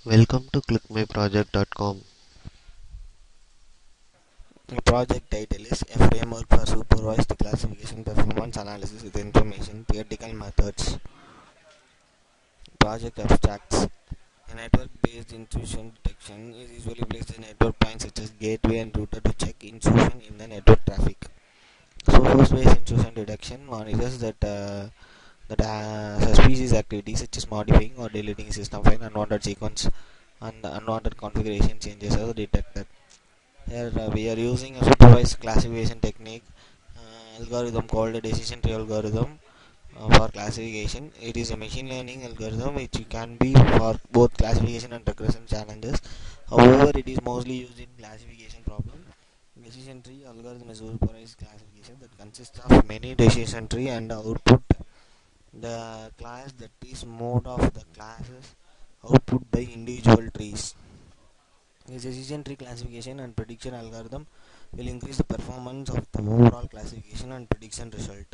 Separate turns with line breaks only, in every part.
Welcome to ClickMyProject.com.
The project title is A Framework for Supervised Classification Performance Analysis with Information-Theoretical Methods. Project abstracts. A network-based intrusion detection is usually placed in network points such as gateway and router to check intrusion in the network traffic. Source-based intrusion detection monitors that suspicious activities such as modifying or deleting system file, unwanted sequence, and unwanted configuration changes are detected. Here we are using a supervised classification technique algorithm called a decision tree algorithm for classification. It is a machine learning algorithm which can be for both classification and regression challenges. However, it is mostly used in classification problems. Decision tree algorithm is supervised classification that consists of many decision tree and output the class that is mode of the classes output by individual trees. This decision tree classification and prediction algorithm will increase the performance of the overall classification and prediction result.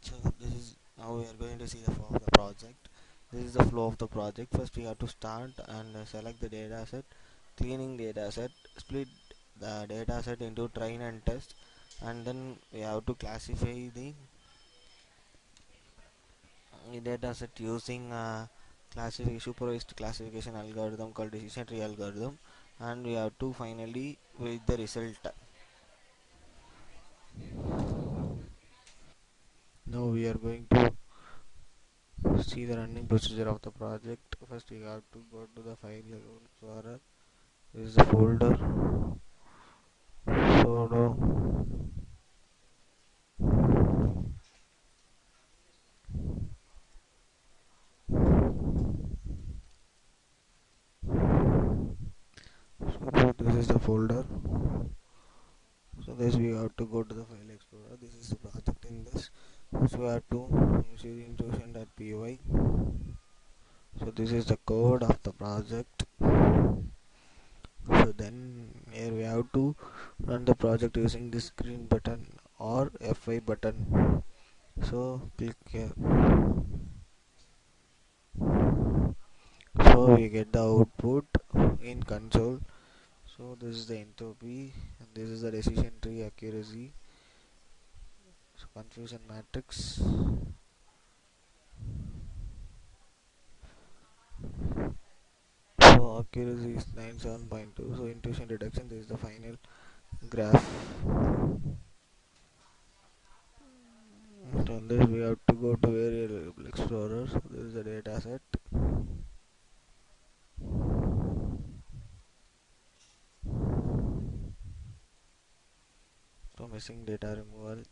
So this is now we are going to see the flow of the project. This is the flow of the project. First we have to start and select the data set, cleaning data set, split the data set into train and test, and then we have to classify the data set using supervised classification algorithm called decision tree algorithm, and we have to finally with the result. Now we are going to see the running procedure of the project. First we have to go to the file explorer. This is the folder sudo so this is the folder. So this we have to go to the file explorer. This is the project in this. So we have to use intrusion.py. So this is the code of the project. So then here we have to run the project using this green button or F5 button. So click here. So we get the output in console. So this is the entropy and this is the decision tree accuracy. So confusion matrix. So accuracy is 97.2. So intrusion detection, this is the final graph. So on this we have to go to variable explorer. So this is the data set. So missing data removal.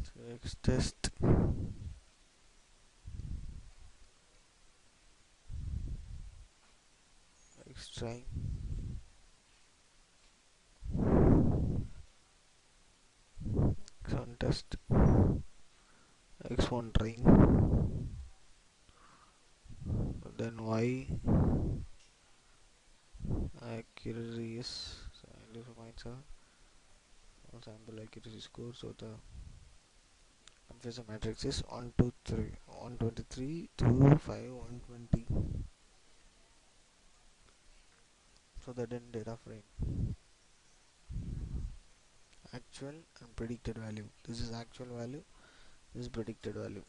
So X test. X try. X1 test. X1 train. Then Y accuracy is 75.7. Sample accuracy score. So the confession matrix is 1 2 3 123 2 5 120. So the then data frame actual and predicted value. This is actual value, this is predicted value.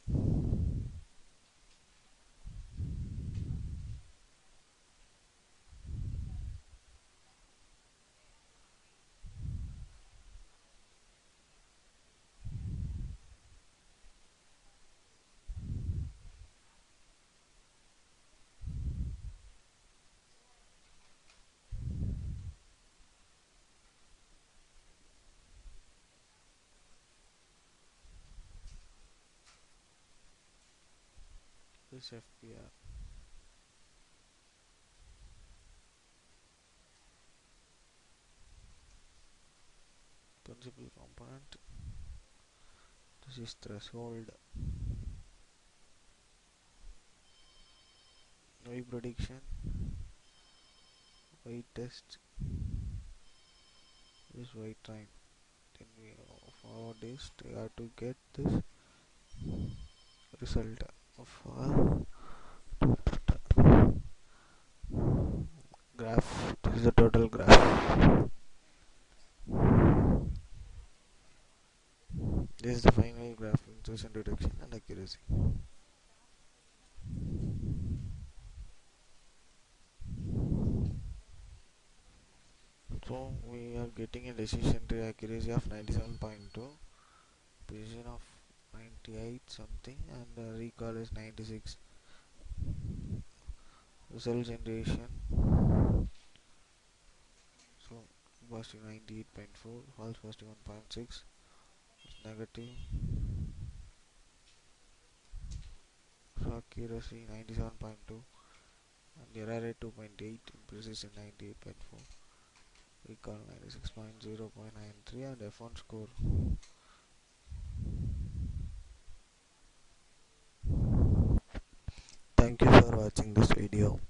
This FPR principal component. This is threshold. y prediction, y test is y train. Then we for this we have to get this result of our graph. This is the total graph. This is the final graph intrusion detection and accuracy. So we are getting a decision tree accuracy of 97.2, precision of 98 something, and the recall is 96. Result generation, so positive 98.4, false positive 1.6, negative. So accuracy 97.2, and the error rate 2.8, precision 98.4, recall 96.0.93, and F1 score. Thank you for watching this video.